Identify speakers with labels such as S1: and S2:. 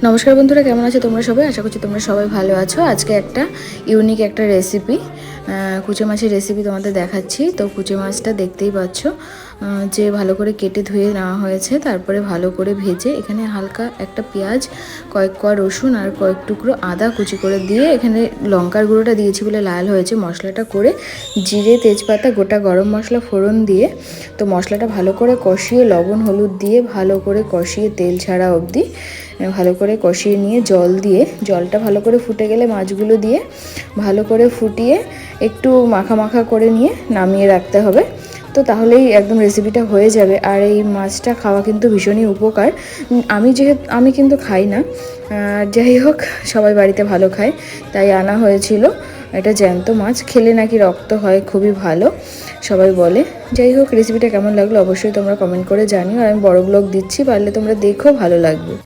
S1: নমস্কার বন্ধুরা, কেমন আছো তোমরা সবাই? আশা করছি তোমরা সবাই ভালো আছো। আজকে একটা ইউনিক একটা রেসিপি, কুচে মাছের রেসিপি তোমাদের দেখাচ্ছি। তো কুচে মাছটা দেখতেই পাচ্ছ যে ভালো করে কেটে ধুয়ে নেওয়া হয়েছে, তারপরে ভালো করে ভেজে এখানে হালকা একটা পেঁয়াজ, কয়েক কোয়া রসুন আর কয়েক টুকরো আদা কুচি করে দিয়ে, এখানে লঙ্কার গুঁড়োটা দিয়েছি বলে লাল হয়েছে, মশলাটা করে জিরে, তেজপাতা, গোটা গরম মশলা ফোড়ন দিয়ে তো মশলাটা ভালো করে কষিয়ে লবণ হলুদ দিয়ে ভালো করে কষিয়ে তেল ছাড়া অবধি ভালো করে কষিয়ে নিয়ে জল দিয়ে, জলটা ভালো করে ফুটে গেলে মাছগুলো দিয়ে ভালো করে ফুটিয়ে একটু মাখা মাখা করে নিয়ে নামিয়ে রাখতে হবে। তো তাহলেই একদম রেসিপিটা হয়ে যাবে। আর এই মাছটা খাওয়া কিন্তু ভীষণই উপকার। আমি কিন্তু খাই না, যাই হোক সবাই বাড়িতে ভালো খায় তাই আনা হয়েছিল। এটা জ্যান্ত মাছ, খেলে নাকি রক্ত হয়, খুবই ভালো সবাই বলে। যাই হোক, রেসিপিটা কেমন লাগলো অবশ্যই তোমরা কমেন্ট করে জানিও। আর আমি বড় ব্লগ দিচ্ছি, পারলে তোমরা দেখো, ভালো লাগবে।